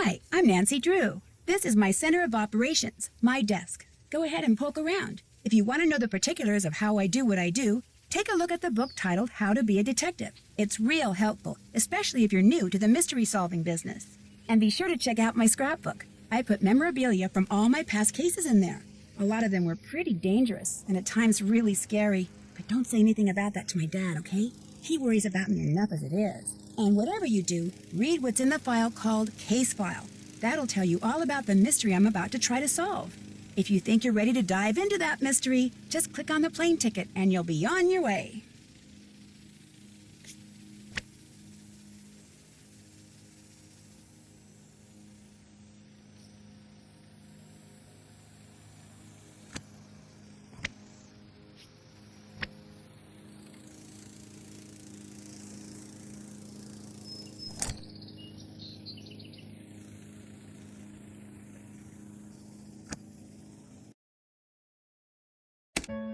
Hi, I'm Nancy Drew. This is my center of operations, my desk. Go ahead and poke around. If you want to know the particulars of how I do what I do, take a look at the book titled How to Be a Detective. It's real helpful, especially if you're new to the mystery-solving business. And be sure to check out my scrapbook. I put memorabilia from all my past cases in there. A lot of them were pretty dangerous and at times really scary. But don't say anything about that to my dad, okay? He worries about me enough as it is. And whatever you do, read what's in the file called Case File. That'll tell you all about the mystery I'm about to try to solve. If you think you're ready to dive into that mystery, just click on the plane ticket and you'll be on your way.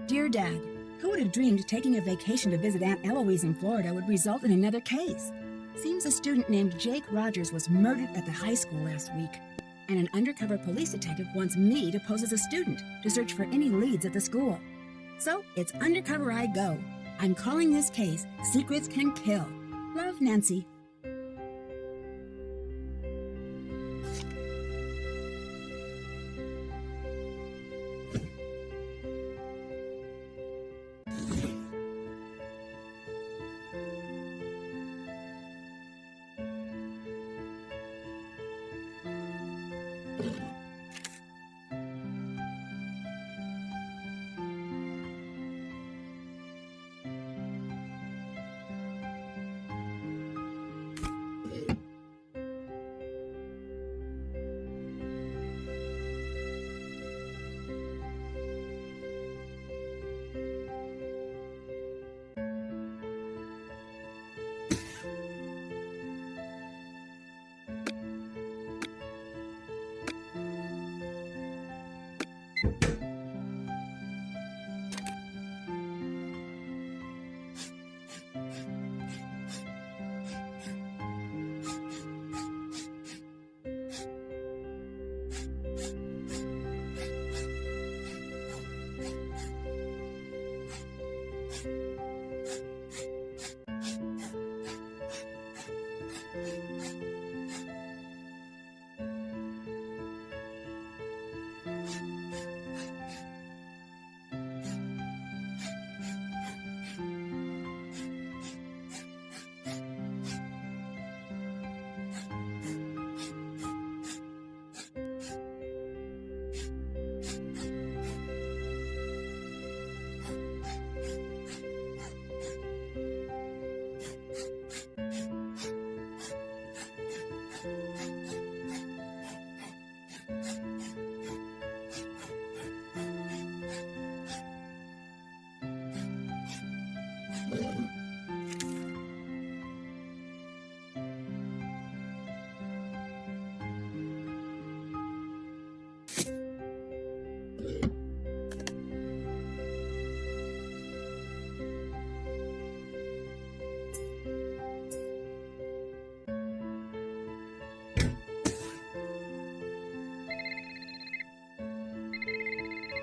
Dear Dad, who would have dreamed taking a vacation to visit Aunt Eloise in Florida would result in another case? Seems a student named Jake Rogers was murdered at the high school last week, and an undercover police detective wants me to pose as a student to search for any leads at the school. So it's undercover I go. I'm calling this case Secrets Can Kill. Love, Nancy.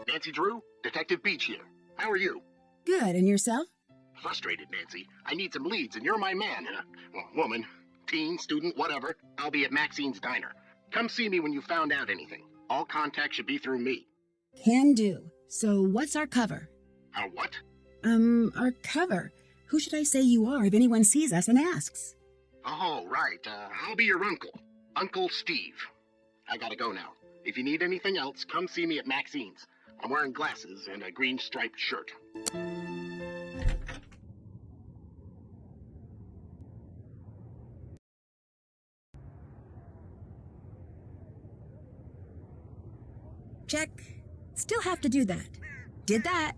Nancy Drew, Detective Beech here. How are you? Good, and yourself? Frustrated, Nancy. I need some leads, and you're my man. Well, woman, teen, student, whatever. I'll be at Maxine's Diner. Come see me when you found out anything. All contact should be through me. Can do. So what's our cover? Our what? Our cover. Who should I say you are if anyone sees us and asks? Oh, right. I'll be your uncle. Uncle Steve. I gotta go now. If you need anything else, come see me at Maxine's. I'm wearing glasses and a green striped shirt. Check. Still have to do that. Did that.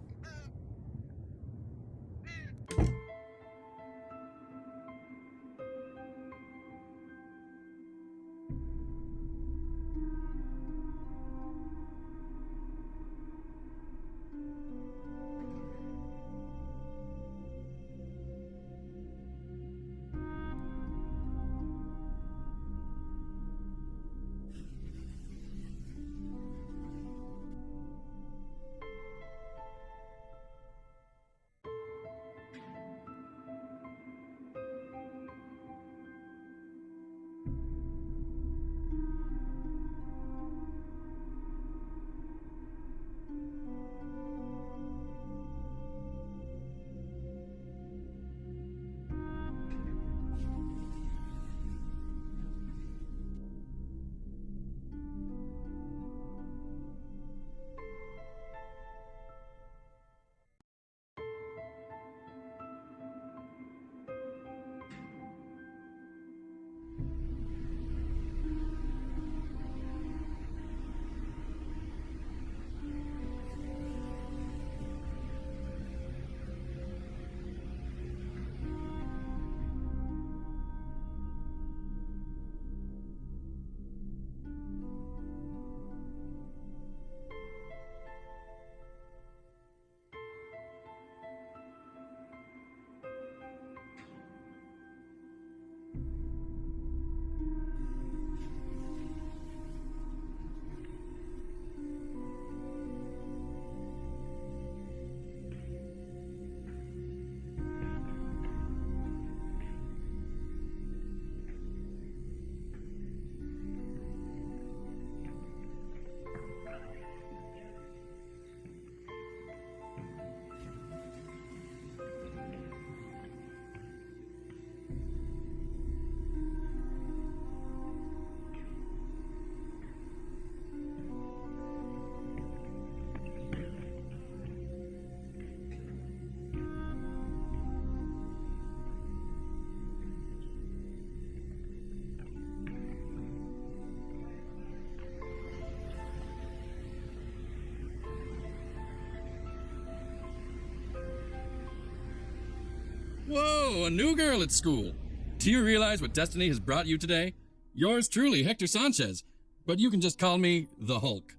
Whoa, a new girl at school. Do you realize what destiny has brought you today? Yours truly, Hector Sanchez. But you can just call me the Hulk.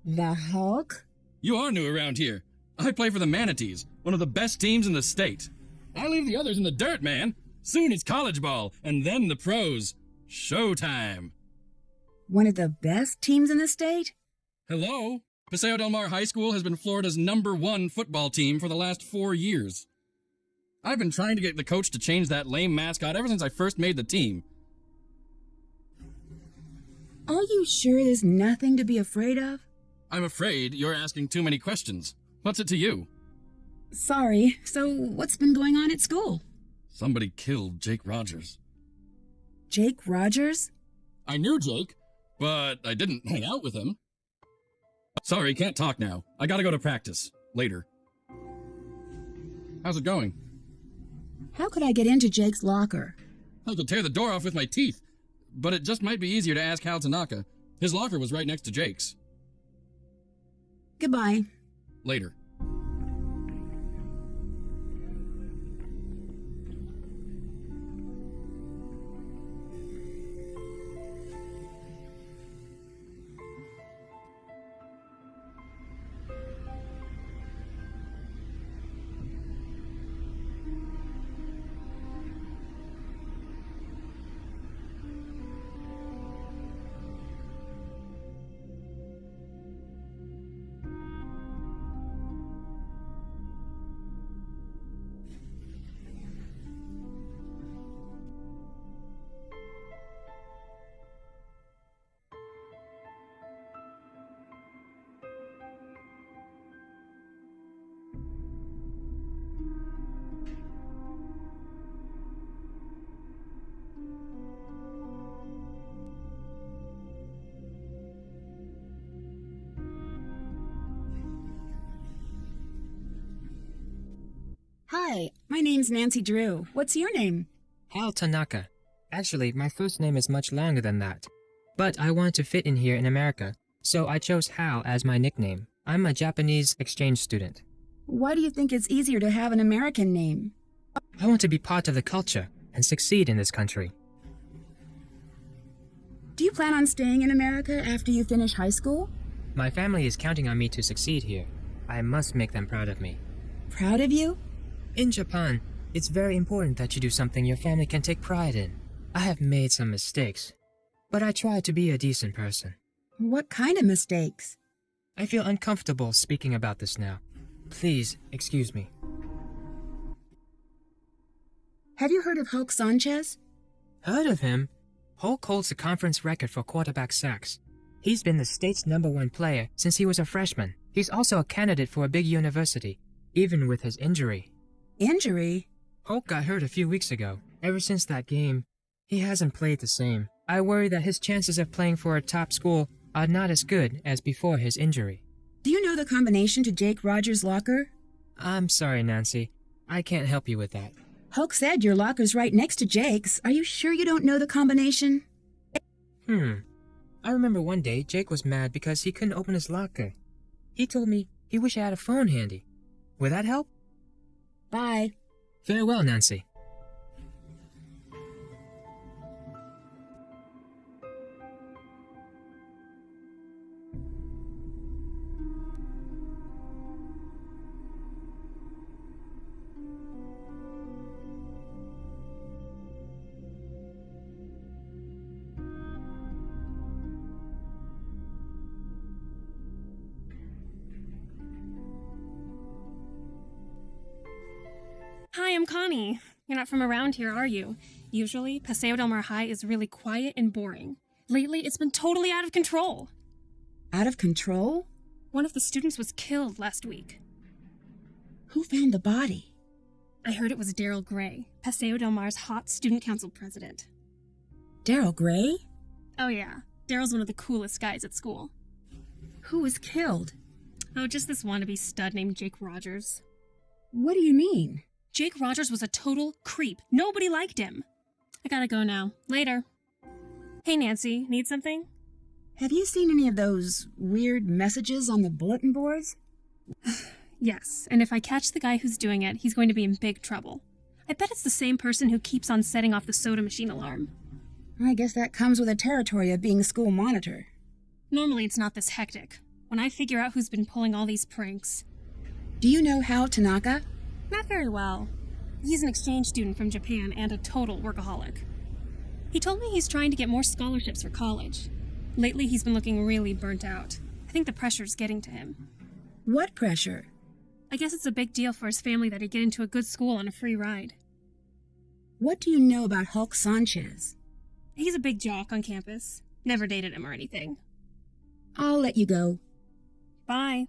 The Hulk? You are new around here. I play for the Manatees, one of the best teams in the state. I leave the others in the dirt, man. Soon it's college ball, and then the pros. Showtime. One of the best teams in the state? Hello? Paseo del Mar High School has been Florida's #1 football team for the last 4 years. I've been trying to get the coach to change that lame mascot ever since I first made the team. Are you sure there's nothing to be afraid of? I'm afraid you're asking too many questions. What's it to you? Sorry, so what's been going on at school? Somebody killed Jake Rogers. Jake Rogers? I knew Jake, but I didn't hang out with him. Sorry, can't talk now. I gotta go to practice. Later. How's it going? How could I get into Jake's locker? I could tear the door off with my teeth, but it just might be easier to ask Hal Tanaka. His locker was right next to Jake's. Goodbye. Later. Hi, my name's Nancy Drew. What's your name? Hal Tanaka. Actually, my first name is much longer than that. But I want to fit in here in America, so I chose Hal as my nickname. I'm a Japanese exchange student. Why do you think it's easier to have an American name? I want to be part of the culture and succeed in this country. Do you plan on staying in America after you finish high school? My family is counting on me to succeed here. I must make them proud of me. Proud of you? In Japan, it's very important that you do something your family can take pride in. I have made some mistakes, but I try to be a decent person. What kind of mistakes? I feel uncomfortable speaking about this now. Please, excuse me. Have you heard of Hulk Sanchez? Heard of him? Hulk holds the conference record for quarterback sacks. He's been the state's #1 player since he was a freshman. He's also a candidate for a big university, even with his injury. Injury? Hulk got hurt a few weeks ago. Ever since that game, he hasn't played the same. I worry that his chances of playing for a top school are not as good as before his injury. Do you know the combination to Jake Rogers' locker? I'm sorry, Nancy. I can't help you with that. Hulk said your locker's right next to Jake's. Are you sure you don't know the combination? I remember one day Jake was mad because he couldn't open his locker. He told me he wished he had a phone handy. Would that help? Bye. Farewell, Nancy. Hi, I'm Connie. You're not from around here, are you? Usually, Paseo del Mar High is really quiet and boring. Lately, it's been totally out of control. Out of control? One of the students was killed last week. Who found the body? I heard it was Daryl Gray, Paseo del Mar's hot student council president. Daryl Gray? Oh yeah, Daryl's one of the coolest guys at school. Who was killed? Oh, just this wannabe stud named Jake Rogers. What do you mean? Jake Rogers was a total creep. Nobody liked him. I gotta go now. Later. Hey, Nancy, need something? Have you seen any of those weird messages on the bulletin boards? Yes, and if I catch the guy who's doing it, he's going to be in big trouble. I bet it's the same person who keeps on setting off the soda machine alarm. I guess that comes with the territory of being school monitor. Normally it's not this hectic. When I figure out who's been pulling all these pranks. Do you know Hal Tanaka? Not very well. He's an exchange student from Japan and a total workaholic. He told me he's trying to get more scholarships for college. Lately he's been looking really burnt out. I think the pressure's getting to him. What pressure? I guess it's a big deal for his family that he get into a good school on a free ride. What do you know about Hulk Sanchez? He's a big jock on campus. Never dated him or anything. I'll let you go. Bye.